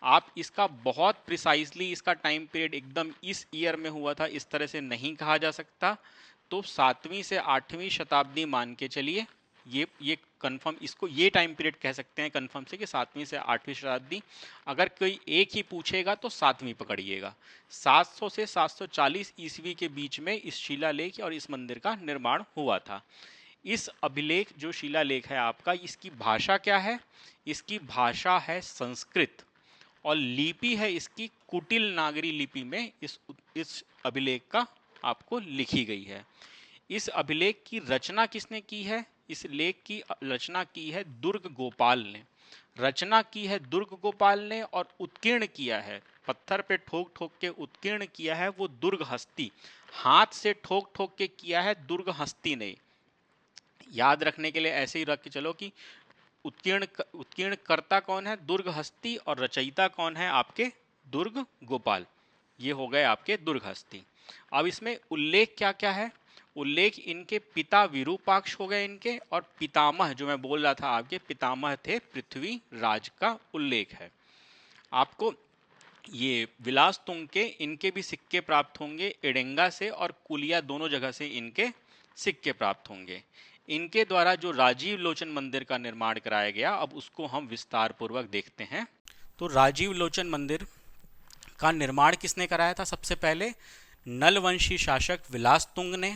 आप इसका बहुत प्रिसाइजली इसका टाइम पीरियड एकदम इस ईयर में हुआ था इस तरह से नहीं कहा जा सकता। तो 7वीं से 8वीं शताब्दी मान के चलिए, ये कंफर्म, इसको ये टाइम पीरियड कह सकते हैं कंफर्म से कि 7वीं से 8वीं शताब्दी। अगर कोई एक ही पूछेगा तो 7वीं पकड़िएगा। 700 से 740 ईस्वी के बीच में इस शिलालेख और इस मंदिर का निर्माण हुआ था। इस अभिलेख जो शिलालेख है आपका, इसकी भाषा क्या है? इसकी भाषा है संस्कृत, और लिपि है इसकी कुटिल नागरी लिपि में इस अभिलेख का आपको लिखी गई है। इस अभिलेख की रचना किसने की है? इस लेख की रचना की है दुर्ग गोपाल ने। रचना की है दुर्ग गोपाल ने, और उत्कीर्ण किया है, पत्थर पे ठोक ठोक के उत्कीर्ण किया है वो दुर्ग हस्ती। हाथ से ठोक ठोक के किया है दुर्ग हस्ती ने। याद रखने के लिए ऐसे ही रख के चलो कि उत्कीर्ण कर्ता कौन है? दुर्ग हस्ती, और रचयिता कौन है? आपके दुर्ग गोपाल। ये हो गए आपके दुर्ग हस्ती। अब इसमें उल्लेख क्या क्या है? उल्लेख इनके पिता विरूपाक्ष हो गए इनके, और पितामह जो मैं बोल रहा था आपके पितामह थे पृथ्वी राज का उल्लेख है। आपको ये विलास तुंग के इनके भी सिक्के प्राप्त होंगे, एडेंगा से और कुलिया दोनों जगह से इनके सिक्के प्राप्त होंगे। इनके द्वारा जो राजीव लोचन मंदिर का निर्माण कराया गया, अब उसको हम विस्तार पूर्वक देखते हैं। तो राजीव लोचन मंदिर का निर्माण किसने कराया था? सबसे पहले नलवंशी शासक विलास तुंग ने।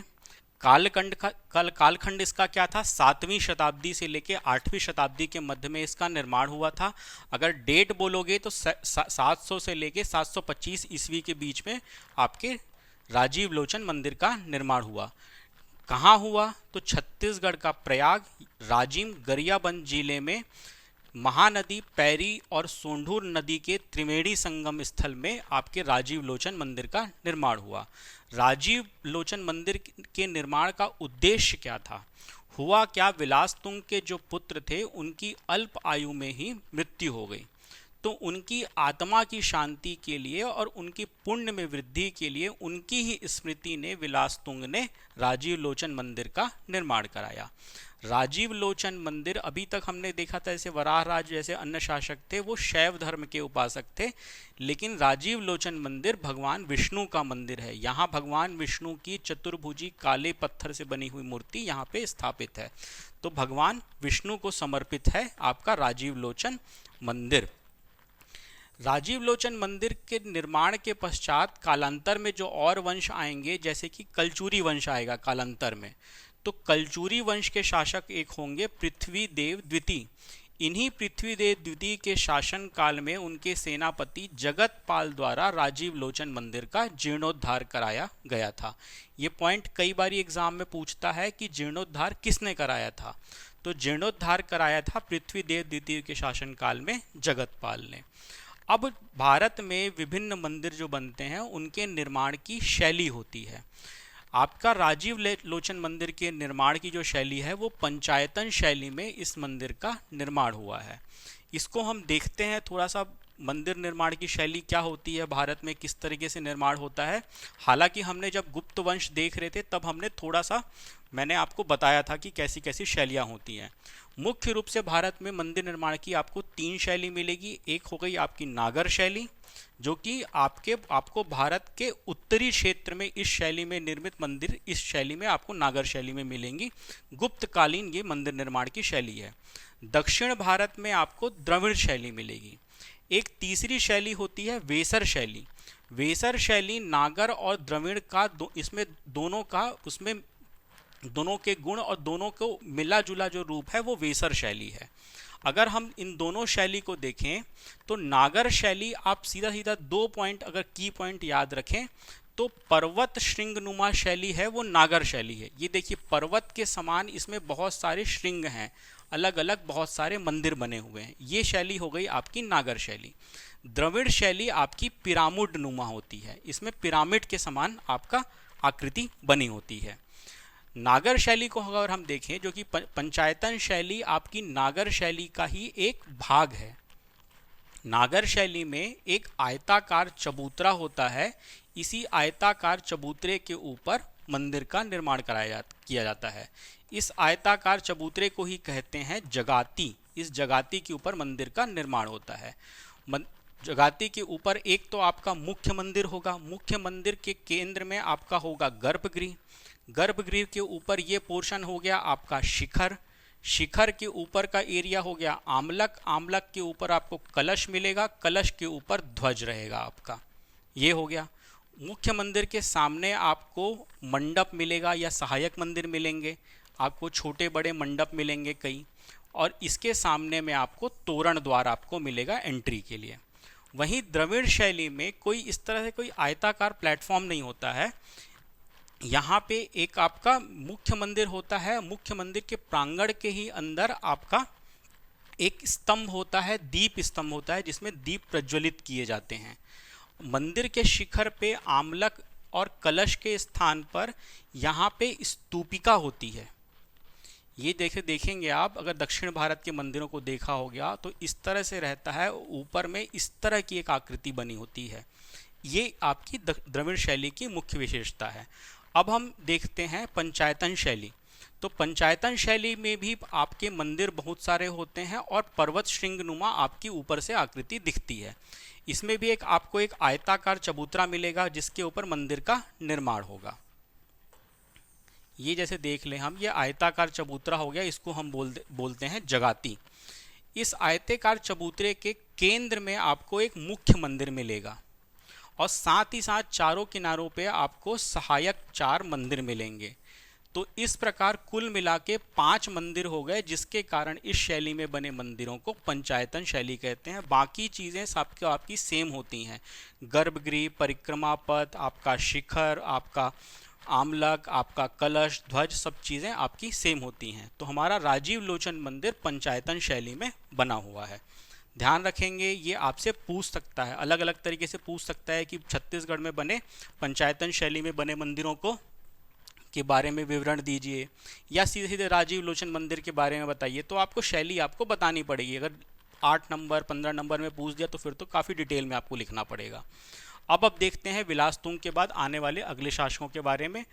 कालखंड इसका क्या था? 7वीं शताब्दी से लेके 8वीं शताब्दी के मध्य में इसका निर्माण हुआ था। अगर डेट बोलोगे तो 700 से लेके 725 ईस्वी के बीच में आपके राजीव लोचन मंदिर का निर्माण हुआ। कहाँ हुआ? तो छत्तीसगढ़ का प्रयाग, राजिम, गरियाबंद जिले में महानदी, पैरी और सोंढूर नदी के त्रिवेणी संगम स्थल में आपके राजीव लोचन मंदिर का निर्माण हुआ। राजीव लोचन मंदिर के निर्माण का उद्देश्य क्या था? हुआ क्या, विलास तुंग के जो पुत्र थे उनकी अल्प आयु में ही मृत्यु हो गई। तो उनकी आत्मा की शांति के लिए और उनकी पुण्य में वृद्धि के लिए उनकी ही स्मृति ने विलास तुंग ने राजीव लोचन मंदिर का निर्माण कराया। राजीव लोचन मंदिर, अभी तक हमने देखा था जैसे वराहराज जैसे अन्य शासक थे वो शैव धर्म के उपासक थे, लेकिन राजीव लोचन मंदिर भगवान विष्णु का मंदिर है। यहाँ भगवान विष्णु की चतुर्भुजी काले पत्थर से बनी हुई मूर्ति यहाँ पे स्थापित है। तो भगवान विष्णु को समर्पित है आपका राजीव लोचन मंदिर। राजीव लोचन मंदिर के निर्माण के पश्चात कालांतर में जो और वंश आएंगे, जैसे कि कलचुरी वंश आएगा कालांतर में, तो कलचुरी वंश के शासक एक होंगे पृथ्वीदेव द्वितीय। इन्हीं पृथ्वीदेव द्वितीय के शासन काल में उनके सेनापति जगतपाल द्वारा राजीव लोचन मंदिर का जीर्णोद्धार कराया गया था। ये पॉइंट कई बार एग्जाम में पूछता है कि जीर्णोद्धार किसने कराया था? तो जीर्णोद्धार कराया था पृथ्वीदेव द्वितीय के शासन काल में जगतपाल ने। अब भारत में विभिन्न मंदिर जो बनते हैं उनके निर्माण की शैली होती है। आपका राजीव लोचन मंदिर के निर्माण की जो शैली है वो पंचायतन शैली में इस मंदिर का निर्माण हुआ है। इसको हम देखते हैं थोड़ा सा मंदिर निर्माण की शैली क्या होती है, भारत में किस तरीके से निर्माण होता है। हालांकि हमने जब गुप्त वंश देख रहे थे तब हमने थोड़ा सा मैंने आपको बताया था कि कैसी कैसी शैलियाँ होती हैं। मुख्य रूप से भारत में मंदिर निर्माण की आपको 3 शैली मिलेगी। एक हो गई आपकी नागर शैली, जो कि आपको भारत के उत्तरी क्षेत्र में इस शैली में निर्मित मंदिर इस शैली में आपको नागर शैली में मिलेंगी। गुप्तकालीन ये मंदिर निर्माण की शैली है। दक्षिण भारत में आपको द्रविड़ शैली मिलेगी। एक तीसरी शैली होती है वेसर शैली। वेसर शैली नागर और द्रविड़ का इसमें दोनों के गुण और दोनों को मिला जुला जो रूप है वो वेसर शैली है। अगर हम इन दोनों शैली को देखें तो नागर शैली आप सीधा सीधा 2 पॉइंट अगर की पॉइंट याद रखें तो पर्वत श्रृंगनुमा शैली है वो नागर शैली है। ये देखिए पर्वत के समान इसमें बहुत सारे श्रृंग हैं, अलग अलग बहुत सारे मंदिर बने हुए हैं। ये शैली हो गई आपकी नागर शैली। द्रविड़ शैली आपकी पिरामिड नुमा होती है, इसमें पिरामिड के समान आपका आकृति बनी होती है। नागर शैली को अगर हम देखें जो कि पंचायतन शैली आपकी नागर शैली का ही एक भाग है। नागर शैली में एक आयताकार चबूतरा होता है, इसी आयताकार चबूतरे के ऊपर मंदिर का निर्माण किया जाता है। इस आयताकार चबूतरे को ही कहते हैं जगाती। इस जगाती के ऊपर मंदिर का निर्माण होता है। जगाती के ऊपर एक तो आपका मुख्य मंदिर होगा, मुख्य मंदिर के केंद्र में आपका होगा गर्भगृह। गर्भगृह के ऊपर ये पोर्शन हो गया आपका शिखर। शिखर के ऊपर का एरिया हो गया आमलक। आमलक के ऊपर आपको कलश मिलेगा, कलश के ऊपर ध्वज रहेगा आपका। ये हो गया। मुख्य मंदिर के सामने आपको मंडप मिलेगा या सहायक मंदिर मिलेंगे, आपको छोटे बड़े मंडप मिलेंगे कई, और इसके सामने में आपको तोरण द्वार आपको मिलेगा एंट्री के लिए। वहीं द्रविड़ शैली में कोई इस तरह से कोई आयताकार प्लेटफॉर्म नहीं होता है। यहाँ पे एक आपका मुख्य मंदिर होता है, मुख्य मंदिर के प्रांगण के ही अंदर आपका एक स्तंभ होता है, दीप स्तंभ होता है जिसमें दीप प्रज्वलित किए जाते हैं। मंदिर के शिखर पे आमलक और कलश के स्थान पर यहाँ पे स्तूपिका होती है। ये देखेंगे आप अगर दक्षिण भारत के मंदिरों को देखा हो गया तो इस तरह से रहता है, ऊपर में इस तरह की एक आकृति बनी होती है। ये आपकी द्रविड़ शैली की मुख्य विशेषता है। अब हम देखते हैं पंचायतन शैली। तो पंचायतन शैली में भी आपके मंदिर बहुत सारे होते हैं और पर्वत श्रृंगनुमा आपकी ऊपर से आकृति दिखती है। इसमें भी आपको एक आयताकार चबूतरा मिलेगा जिसके ऊपर मंदिर का निर्माण होगा। ये जैसे देख लें हम, ये आयताकार चबूतरा हो गया, इसको हम बोलते हैं जगाती। इस आयताकार चबूतरे के केंद्र में आपको एक मुख्य मंदिर मिलेगा और साथ ही साथ चारों किनारों पे आपको सहायक 4 मंदिर मिलेंगे। तो इस प्रकार कुल मिला के 5 मंदिर हो गए, जिसके कारण इस शैली में बने मंदिरों को पंचायतन शैली कहते हैं। बाकी चीज़ें सबकी आपकी सेम होती हैं, गर्भगृह, परिक्रमा पथ, आपका शिखर, आपका आमलक, आपका कलश, ध्वज, सब चीज़ें आपकी सेम होती हैं। तो हमारा राजीव लोचन मंदिर पंचायतन शैली में बना हुआ है। ध्यान रखेंगे, ये आपसे पूछ सकता है, अलग अलग तरीके से पूछ सकता है कि छत्तीसगढ़ में बने पंचायतन शैली में बने मंदिरों को के बारे में विवरण दीजिए, या सीधे सीधे राजीव लोचन मंदिर के बारे में बताइए। तो आपको शैली आपको बतानी पड़ेगी। अगर 8 नंबर 15 नंबर में पूछ दिया तो फिर तो काफ़ी डिटेल में आपको लिखना पड़ेगा। अब देखते हैं विलासतुंग के बाद आने वाले अगले शासकों के बारे में।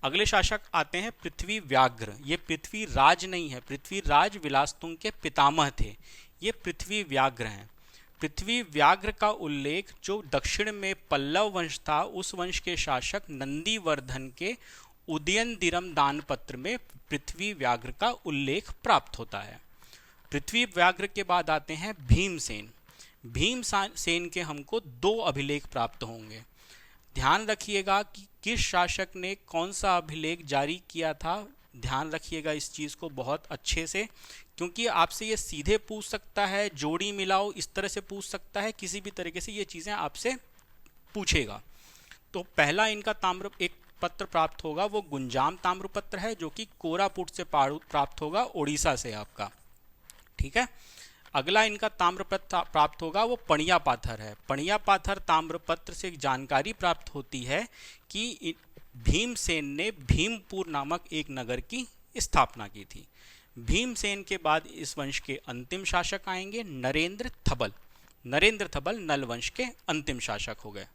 अगले शासक आते हैं पृथ्वी व्याघ्र। ये पृथ्वी राज नहीं है, पृथ्वी राज विलासतुंग के पितामह थे, ये पृथ्वी व्याघ्र हैं। पृथ्वी व्याघ्र का उल्लेख जो दक्षिण में पल्लव वंश था, उस वंश के शासक नंदीवर्धन के उदयनदिरम दानपत्र में पृथ्वी व्याघ्र का उल्लेख प्राप्त होता है। पृथ्वी व्याघ्र के बाद आते हैं भीमसेन। भीमसेन के हमको 2 अभिलेख प्राप्त होंगे। ध्यान रखिएगा कि किस शासक ने कौन सा अभिलेख जारी किया था। ध्यान रखिएगा इस चीज़ को बहुत अच्छे से, क्योंकि आपसे ये सीधे पूछ सकता है, जोड़ी मिलाओ इस तरह से पूछ सकता है, किसी भी तरीके से ये चीज़ें आपसे पूछेगा। तो पहला इनका एक पत्र प्राप्त होगा वो गुंजाम ताम्रपत्र है, जो कि कोरापुट से प्राप्त होगा, उड़ीसा से आपका। ठीक है। अगला इनका ताम्रपत्र प्राप्त होगा वो पणिया पाथर है। पणिया पाथर ताम्रपत्र से एक जानकारी प्राप्त होती है कि भीमसेन ने भीमपुर नामक एक नगर की स्थापना की थी। भीमसेन के बाद इस वंश के अंतिम शासक आएंगे नरेंद्र थबल। नरेंद्र धवल नल वंश के अंतिम शासक हो गए।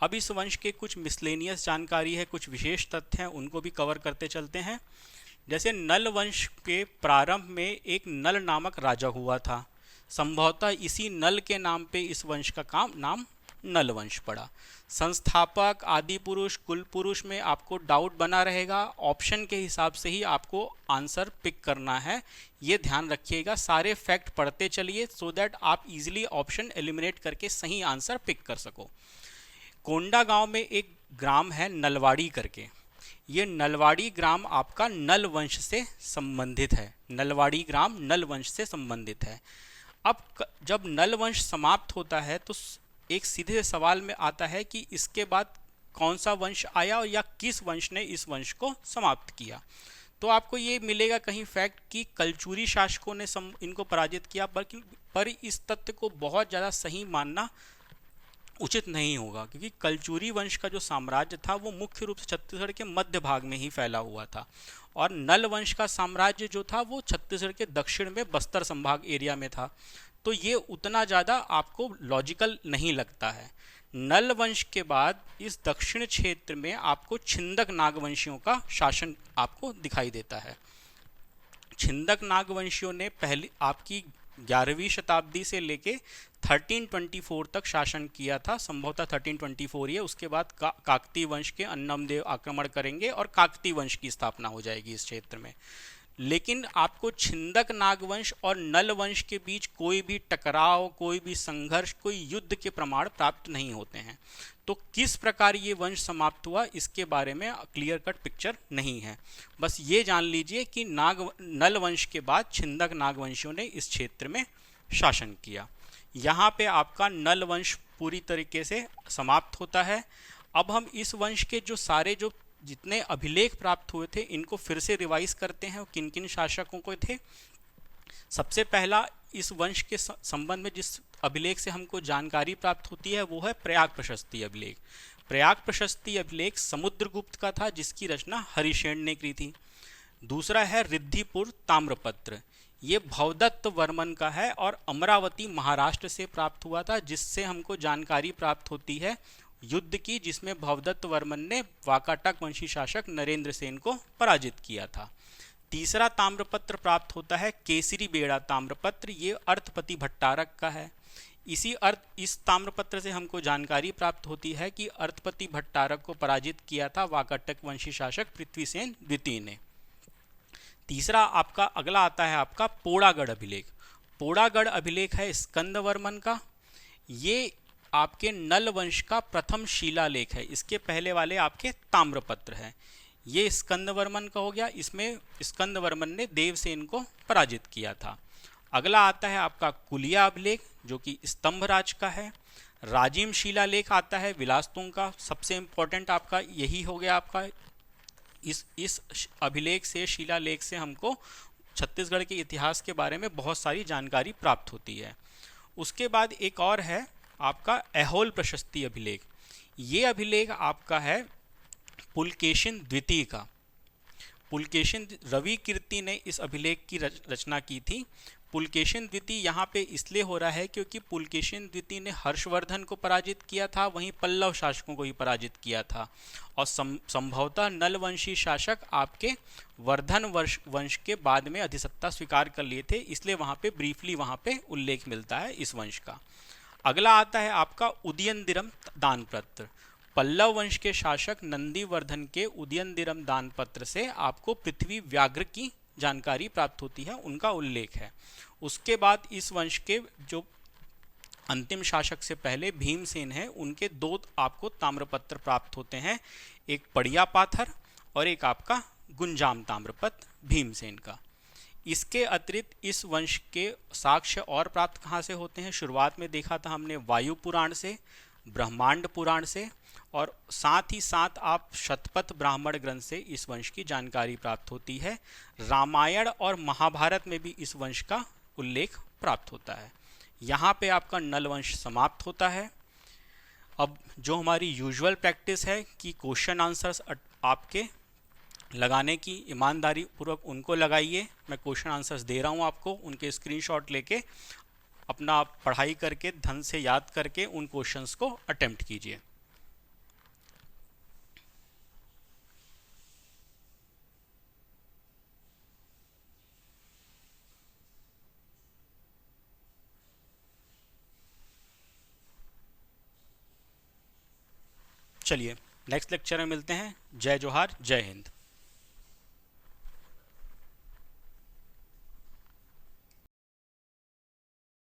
अब इस वंश के कुछ मिसलेनियस जानकारी है, कुछ विशेष तथ्य हैं, उनको भी कवर करते चलते हैं। जैसे नल वंश के प्रारंभ में एक नल नामक राजा हुआ था। संभवतः इसी नल के नाम पे इस वंश का नाम नल वंश पड़ा। संस्थापक, आदि पुरुष, कुल पुरुष में आपको डाउट बना रहेगा। ऑप्शन के हिसाब से ही आपको आंसर पिक करना है, ये ध्यान रखिएगा। सारे फैक्ट पढ़ते चलिए सो दैट आप इजीली ऑप्शन एलिमिनेट करके सही आंसर पिक कर सको। कोंडा गांव में एक ग्राम है नलवाड़ी करके। ये नलवाड़ी ग्राम आपका नल वंश से संबंधित है। नलवाड़ी ग्राम नल वंश से संबंधित है। अब जब नल वंश समाप्त होता है तो एक सीधे सवाल में आता है कि इसके बाद कौन सा वंश आया और या किस वंश ने इस वंश को समाप्त किया। तो आपको ये मिलेगा कहीं फैक्ट कि कलचुरी शासकों ने इनको पराजित किया, पर इस तथ्य को बहुत ज़्यादा सही मानना उचित नहीं होगा, क्योंकि कलचुरी वंश का जो साम्राज्य था वो मुख्य रूप से छत्तीसगढ़ के मध्य भाग में ही फैला हुआ था, और नल वंश का साम्राज्य जो था वो छत्तीसगढ़ के दक्षिण में बस्तर संभाग एरिया में था। तो ये उतना ज़्यादा आपको लॉजिकल नहीं लगता है। नल वंश के बाद इस दक्षिण क्षेत्र में आपको छिंदक नागवंशियों का शासन आपको दिखाई देता है। छिंदक नागवंशियों ने पहली आपकी 11वीं शताब्दी से लेके 1324 तक शासन किया था। संभवतः 1324 ही है। उसके बाद काकती वंश के अन्नमदेव आक्रमण करेंगे और काकती वंश की स्थापना हो जाएगी इस क्षेत्र में। लेकिन आपको छिंदक नागवंश और नल वंश के बीच कोई भी टकराव, कोई भी संघर्ष, कोई युद्ध के प्रमाण प्राप्त नहीं होते हैं। तो किस प्रकार ये वंश समाप्त हुआ इसके बारे में क्लियर कट पिक्चर नहीं है। बस ये जान लीजिए कि नल वंश के बाद छिंदक नागवंशियों ने इस क्षेत्र में शासन किया। यहाँ पे आपका नल वंश पूरी तरीके से समाप्त होता है। अब हम इस वंश के जो जितने अभिलेख प्राप्त हुए थे इनको फिर से रिवाइज करते हैं। किन किन शासकों को थे। सबसे पहला इस वंश के संबंध में जिस अभिलेख से हमको जानकारी प्राप्त होती है वो है प्रयाग प्रशस्ति अभिलेख। प्रयाग प्रशस्ति अभिलेख समुद्रगुप्त का था, जिसकी रचना हरिशेन ने की थी। दूसरा है रिद्धिपुर ताम्रपत्र, ये भवदत्त वर्मन का है और अमरावती महाराष्ट्र से प्राप्त हुआ था, जिससे हमको जानकारी प्राप्त होती है युद्ध की, जिसमें भवदत्त वर्मन ने वाकाटक वंशी शासक नरेंद्र सेन को पराजित किया था। तीसरा ताम्रपत्र प्राप्त होता है केसरी बेड़ा ताम्रपत्र, ये अर्थपति भट्टारक का है। इस ताम्रपत्र से हमको जानकारी प्राप्त होती है कि अर्थपति भट्टारक को पराजित किया था वाकाटक वंशी शासक पृथ्वीसेन द्वितीय ने। तीसरा आपका अगला आता है आपका पोड़ागढ़ अभिलेख। पोड़ागढ़ अभिलेख है स्कंदवर्मन का। ये आपके नल वंश का प्रथम शिलालेख है। इसके पहले वाले आपके ताम्रपत्र हैं। ये स्कंदवर्मन का हो गया। इसमें स्कंदवर्मन ने देवसेन को पराजित किया था। अगला आता है आपका कुलिया अभिलेख, जो कि स्तंभराज का है। राजिम शिलालेख आता है विलास्तुंग का। सबसे इंपॉर्टेंट आपका यही हो गया। आपका इस अभिलेख से, शिलालेख से हमको छत्तीसगढ़ के इतिहास के बारे में बहुत सारी जानकारी प्राप्त होती है। उसके बाद एक और है आपका ऐहोल प्रशस्ति अभिलेख। ये अभिलेख आपका है पुलकेशिन द्वितीय का। पुलकेशिन रवि कीर्ति ने इस अभिलेख की रचना की थी। पुलकेशिन द्वितीय यहाँ पे इसलिए हो रहा है क्योंकि पुलकेशिन द्वितीय ने हर्षवर्धन को पराजित किया था, वहीं पल्लव शासकों को ही पराजित किया था, और संभवतः नलवंशी शासक आपके वर्धन वंश के बाद में अधिसत्ता स्वीकार कर लिए थे, इसलिए वहाँ पे ब्रीफली वहाँ पे उल्लेख मिलता है इस वंश का। अगला आता है आपका उदयनदिरम दानपत्र। पल्लव वंश के शासक नंदीवर्धन के उदयनदिरम दानपत्र से आपको पृथ्वी व्याघ्र की जानकारी प्राप्त होती है, उनका उल्लेख है। उसके बाद इस वंश के जो अंतिम शासक से पहले भीमसेन है, उनके दो आपको ताम्रपत्र प्राप्त होते हैं, एक पड़िया पाथर और एक आपका गुंजाम ताम्रपत्र भीमसेन का। इसके अतिरिक्त इस वंश के साक्ष्य और प्राप्त कहाँ से होते हैं? शुरुआत में देखा था हमने वायु पुराण से, ब्रह्मांड पुराण से, और साथ ही साथ आप शतपथ ब्राह्मण ग्रंथ से इस वंश की जानकारी प्राप्त होती है। रामायण और महाभारत में भी इस वंश का उल्लेख प्राप्त होता है। यहाँ पे आपका नल वंश समाप्त होता है। अब जो हमारी यूजुअल प्रैक्टिस है कि क्वेश्चन आंसर्स आपके लगाने की ईमानदारी पूर्वक उनको लगाइए। मैं क्वेश्चन आंसर्स दे रहा हूँ आपको, उनके स्क्रीनशॉट लेके अपना पढ़ाई करके ढंग से याद करके उन क्वेश्चंस को अटेम्प्ट कीजिए। चलिए नेक्स्ट लेक्चर में मिलते हैं। जय जोहार, जय हिंद।